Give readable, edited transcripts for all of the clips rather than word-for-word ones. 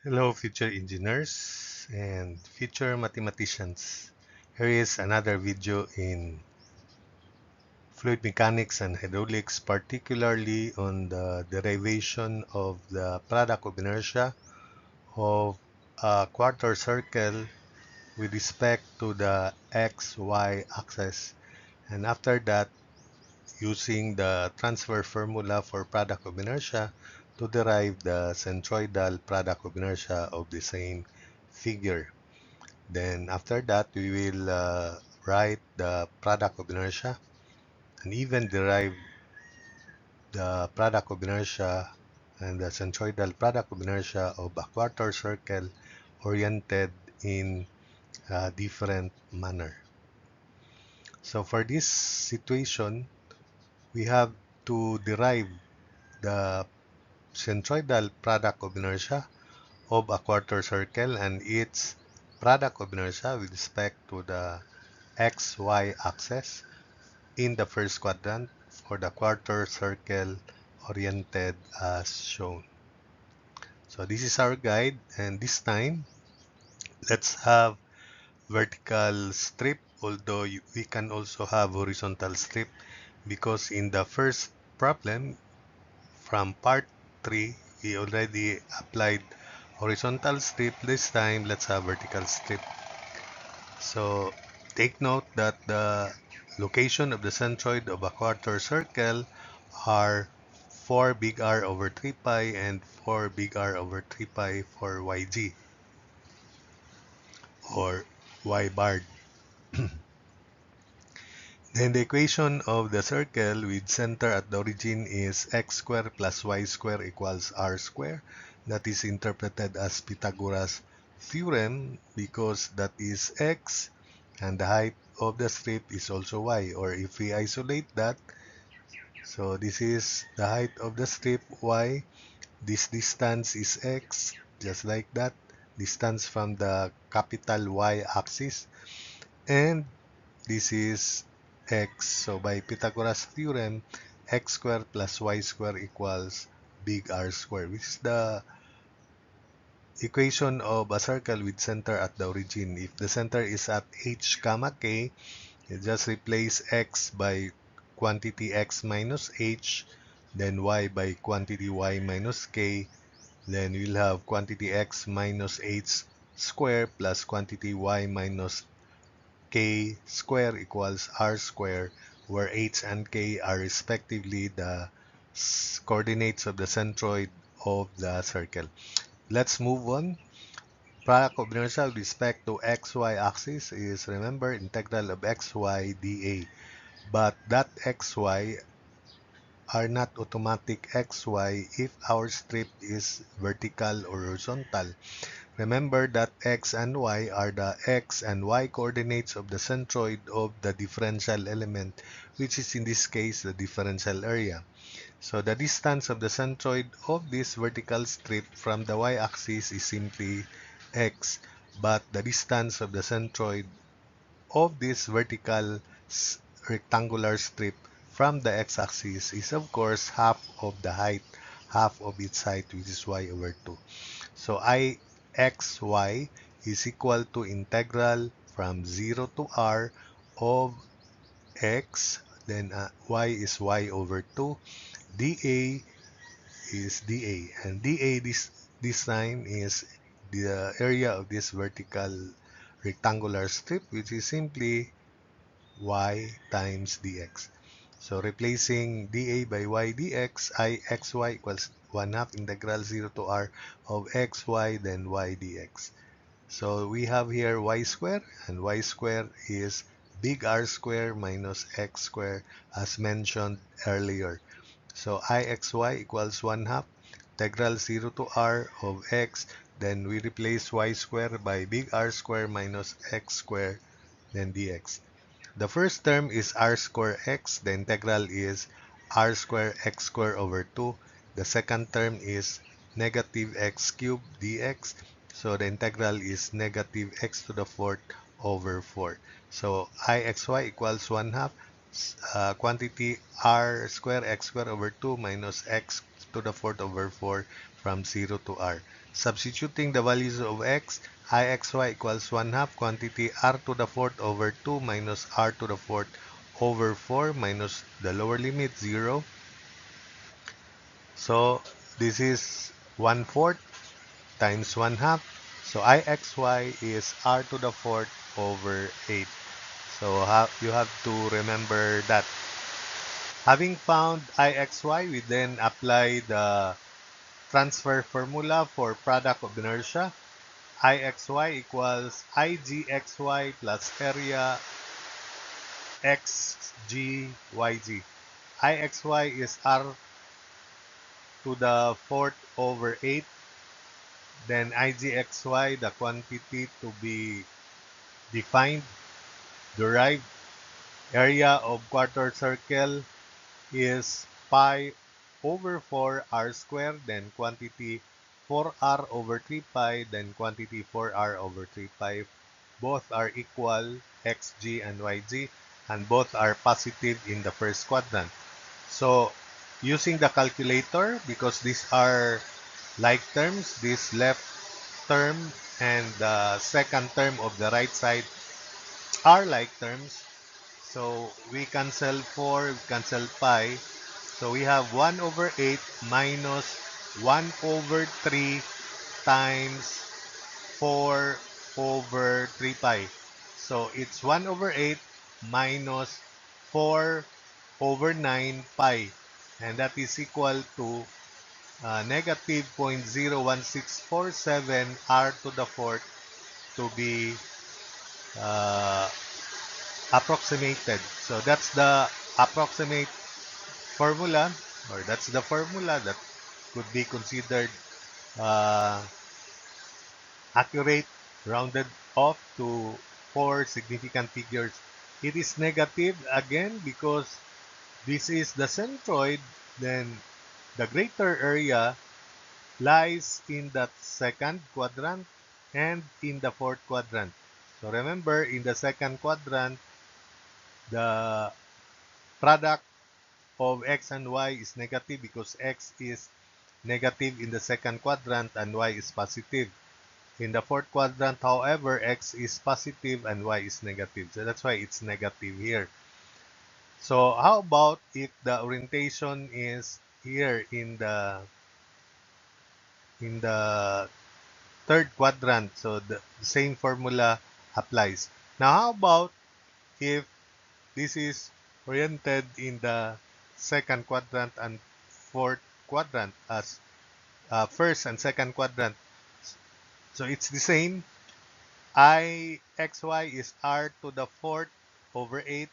Hello, future engineers and future mathematicians. Here is another video in fluid mechanics and hydraulics, particularly on the derivation of the product of inertia of a quarter circle with respect to the XY axis. And after that, using the transfer formula for product of inertia to derive the centroidal product of inertia of the same figure. Then after that, we will write the product of inertia and even derive the product of inertia and the centroidal product of inertia of a quarter circle oriented in a different manner. So for this situation, we have to derive the centroidal product of inertia of a quarter circle and its product of inertia with respect to the XY axis in the first quadrant for the quarter circle oriented as shown. So this is our guide, and this time let's have vertical strip, although we can also have horizontal strip, because in the first problem from part 3 we already applied horizontal strip. This time let's have vertical strip. So take note that the location of the centroid of a quarter circle are 4 big R over 3 pi and 4 big R over 3 pi for YG or Y bar. Then the equation of the circle with center at the origin is x squared plus y squared equals r squared. That is interpreted as Pythagoras theorem because that is x and the height of the strip is also y. Or if we isolate that, so this is the height of the strip y. This distance is x, just like that. Distance from the capital Y axis. And this is x. So by Pythagoras theorem, x squared plus y squared equals big R squared, which is the equation of a circle with center at the origin. If the center is at h comma k, you just replace x by quantity x minus h, then y by quantity y minus k, then we'll have quantity x minus h square plus quantity y minus k square equals r square, where h and k are respectively the coordinates of the centroid of the circle. Let's move on. Product of inertia with respect to xy axis is, remember, integral of xy dA. But that xy are not automatic xy if our strip is vertical or horizontal. Remember that x and y are the x and y coordinates of the centroid of the differential element, which is in this case the differential area. So the distance of the centroid of this vertical strip from the y-axis is simply x, but the distance of the centroid of this vertical rectangular strip from the x-axis is of course half of the height, half of its height, which is y over 2. So Ixy is equal to integral from 0 to r of x, then y is y over 2, dA is dA, and dA this time is the area of this vertical rectangular strip, which is simply y times dx. So replacing dA by y dx, Ixy equals 1 half integral 0 to r of xy then y dx. So we have here y squared, and y squared is big R squared minus x squared as mentioned earlier. So Ixy equals 1 half integral 0 to r of x, then we replace y squared by big R squared minus x squared, then dx. The first term is r squared x, the integral is r squared x squared over 2. The second term is negative x cubed dx, so the integral is negative x to the fourth over 4. So Ixy equals 1 half quantity r squared x squared over 2 minus x to the fourth over 4 from 0 to r. Substituting the values of x, ixy equals 1 half quantity r to the fourth over 2 minus r to the fourth over 4 minus the lower limit 0. So this is 1/4 times 1 half. So ixy is r to the fourth over 8. So you have to remember that. Having found ixy, we then apply the transfer formula for product of inertia. Ixy equals igxy plus area xgyz. Ixy is r to the fourth over 8. Then igxy, the quantity to be defined, derived. Area of quarter circle is pi over 4r squared, then quantity 4r over 3 pi, then quantity 4r over 3 pi. Both are equal, xg and yg, and both are positive in the first quadrant. So using the calculator, because these are like terms, this left term and the second term of the right side are like terms. So we cancel 4, we cancel pi. So we have 1 over 8 minus 1 over 3 times 4 over 3 pi. So it's 1 over 8 minus 4 over 9 pi. And that is equal to negative 0.01647 r to the fourth to be uh, approximated. So that's the approximate formula, or that's the formula that could be considered uh, accurate, rounded off to 4 significant figures. It is negative again because this is the centroid, then the greater area lies in the second quadrant and in the fourth quadrant. So remember, in the second quadrant, the product of x and y is negative because x is negative in the second quadrant and y is positive. In the fourth quadrant, however, x is positive and y is negative. So that's why it's negative here. So how about if the orientation is here in the third quadrant? So the same formula applies. Now how about if this is oriented in the second quadrant and fourth quadrant as first and second quadrant? So it's the same. Ixy is r to the fourth over 8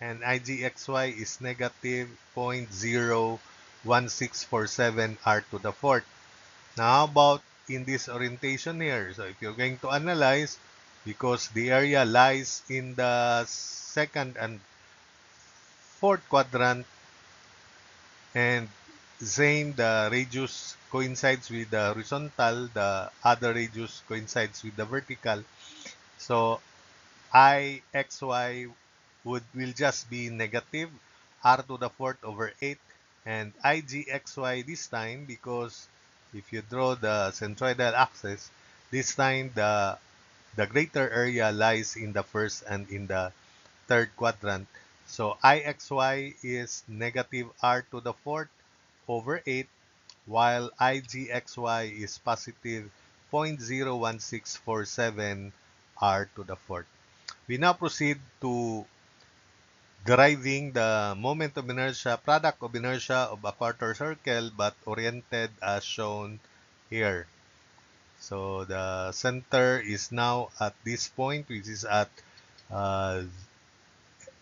and igxy is negative 0.01647 r to the fourth. Now how about in this orientation here? So if you're going to analyze, because the area lies in the second and fourth quadrant, and same, the radius coincides with the horizontal, the other radius coincides with the vertical. So ixy will just be negative r to the fourth over 8, and igxy this time, because if you draw the centroidal axis, this time the greater area lies in the first and in the third quadrant. So ixy is negative r to the fourth over 8, while igxy is positive 0.01647 r to the fourth. We now proceed to deriving the moment of inertia, product of inertia of a quarter circle, but oriented as shown here. So the center is now at this point, which is at uh,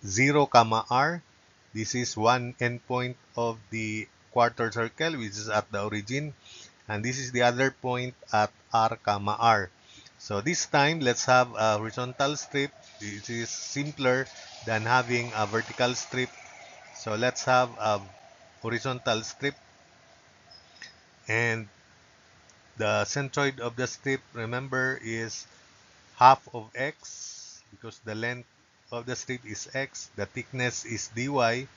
0, r. This is one endpoint of the quarter circle, which is at the origin. And this is the other point at r, r. So this time, let's have a horizontal strip. This is simpler than having a vertical strip. So let's have a horizontal strip. And the centroid of the strip, remember, is half of x, because the length of the strip is x. The thickness is dy.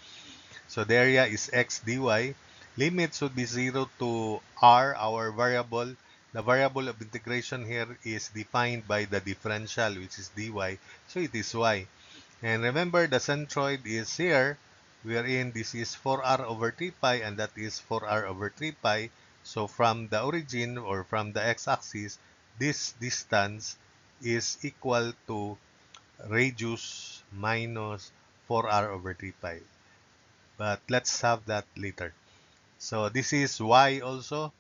So the area is x dy. limit should be 0 to r, our variable. The variable of integration here is defined by the differential, which is dy, so it is y. And remember, the centroid is here, wherein this is 4r over 3 pi, and that is 4r over 3 pi. So from the origin, or from the x-axis, this distance is equal to radius minus 4r over 3 pi. But let's have that later. So this is y also.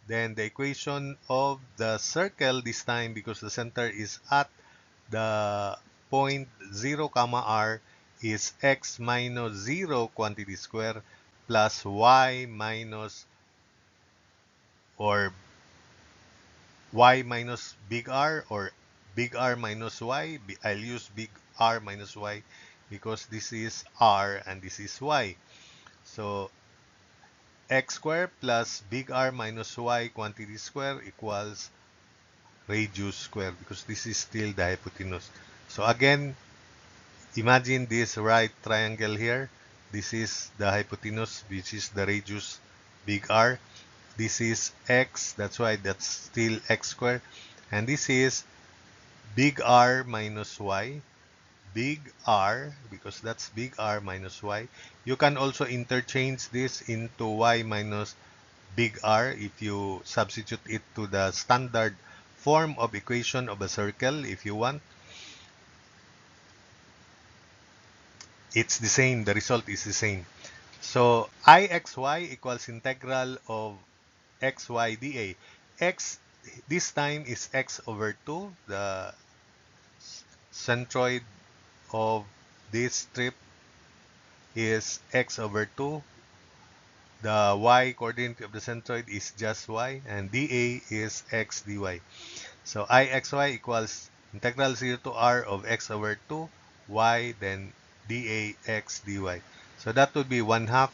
Then the equation of the circle this time, because the center is at the point 0 comma r, is x minus 0 quantity square plus y minus, or y minus big R, or big R minus y. I'll use big R minus y because this is r and this is y. So x squared plus big R minus y quantity square equals radius square, because this is still the hypotenuse. So again, imagine this right triangle here. This is the hypotenuse, which is the radius big R. This is x, that's why that's still x squared. And this is big R minus y. Big R, because that's big R minus y. You can also interchange this into y minus big R if you substitute it to the standard form of equation of a circle if you want. It's the same, the result is the same. So Ixy equals integral of xy dA. X this time is x over 2. The centroid of this strip is x over 2. The y coordinate of the centroid is just y, and dA is x dy. So Ixy equals integral 0 to r of x over 2 y, then dA x dy. So that would be 1/2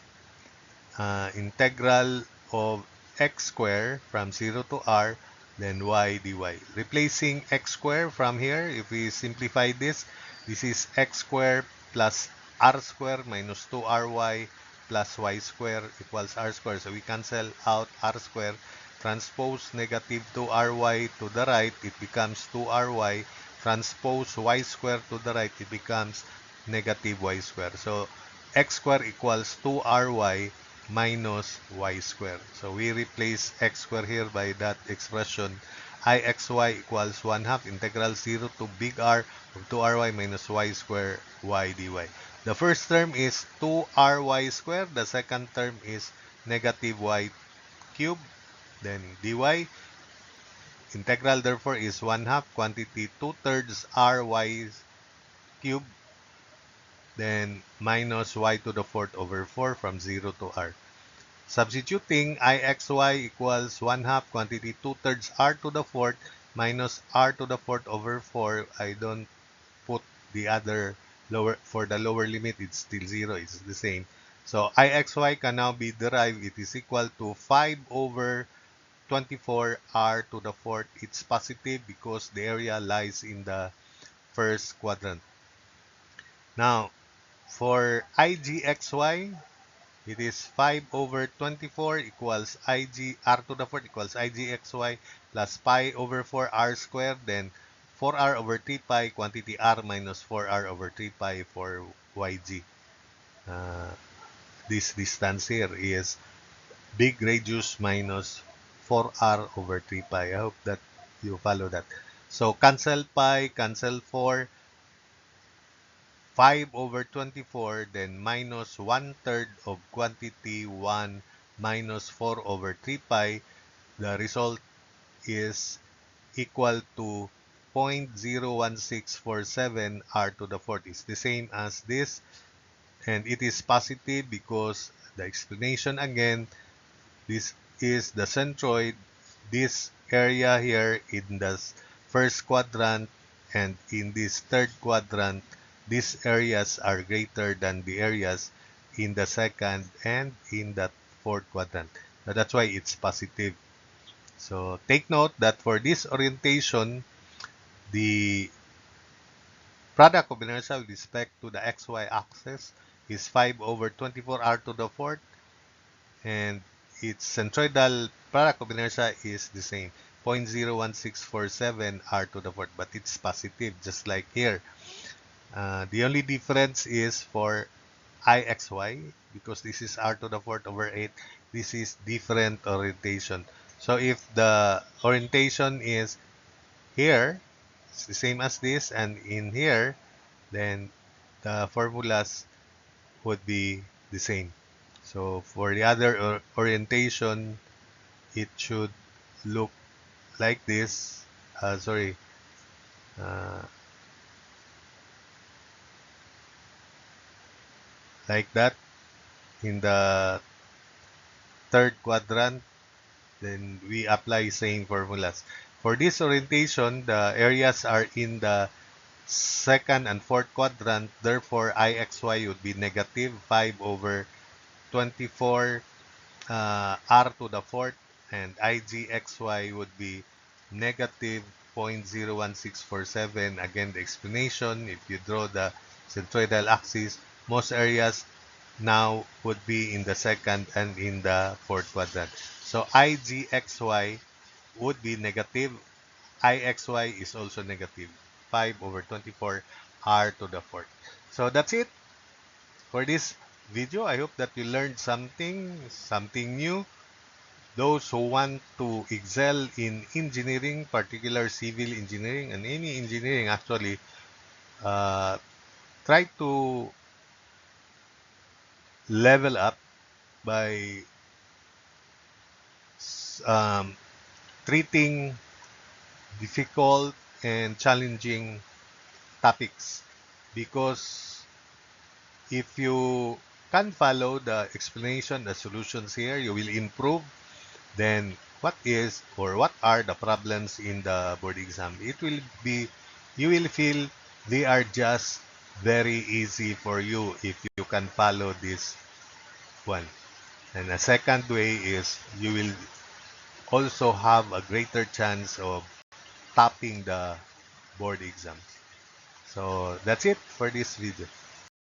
integral of x squared from 0 to r, then y dy. Replacing x squared from here, if we simplify this, this is x squared plus r squared minus 2ry plus y squared equals r squared. So we cancel out r squared. Transpose negative 2ry to the right, it becomes 2ry. Transpose y squared to the right, it becomes negative y squared. So x squared equals 2ry minus y squared. So we replace x squared here by that expression. Ixy equals 1/2 integral 0 to big R of 2ry minus y squared y dy. The first term is 2ry squared. The second term is negative y cubed. Then dy. Integral therefore is 1/2 quantity 2/3 ry cubed. Then minus y to the fourth over 4 from 0 to r. Substituting Ixy equals 1/2 quantity 2/3 r to the fourth minus r to the fourth over 4. I don't put the other lower, for the lower limit, it's still 0, it's the same. So Ixy can now be derived. It is equal to 5 over 24 r to the fourth. It's positive because the area lies in the first quadrant. Now, for Igxy, it is 5 over 24 equals Ig r to the fourth equals Igxy plus pi over 4 r squared, then 4r over 3 pi quantity r minus 4r over 3 pi for Yg. This distance here is big radius minus 4r over 3 pi. I hope that you follow that. So cancel pi, cancel 4, 5 over 24, then minus 1/3 of quantity 1 minus 4 over 3 pi. The result is equal to 0.01647 r to the fourth. It's the same as this, and it is positive because the explanation again, this is the centroid. This area here in the first quadrant and in this third quadrant, these areas are greater than the areas in the second and in the fourth quadrant. So that's why it's positive. So take note that for this orientation, the product of inertia with respect to the xy axis is 5 over 24 r to the fourth. and its centroidal product of inertia is the same, 0.01647 r to the fourth, but it's positive, just like here. The only difference is for IXY, because this is r to the fourth over 8. This is different orientation. So if the orientation is here, it's the same as this, and in here, then the formulas would be the same. So for the other orientation, it should look like this. Sorry, uh, like that in the third quadrant. Then we apply same formulas. For this orientation, the areas are in the second and fourth quadrant. Therefore, IXY would be negative 5 over 24 r to the fourth, and IGXY would be negative 0.01647. Again, the explanation, if you draw the centroidal axis, most areas now would be in the second and in the fourth quadrant. So IGXY would be negative. IXY is also negative. 5 over 24 r to the fourth. So that's it for this video. I hope that you learned something new. Those who want to excel in engineering, particular civil engineering and any engineering actually, uh, try to level up by um, treating difficult and challenging topics, because if you can follow the explanation, the solutions here, you will improve. Then what is or what are the problems in the board exam? It will be, you will feel they are just very easy for you if you can follow this one. And a second way is you will also have a greater chance of topping the board exams. So that's it for this video.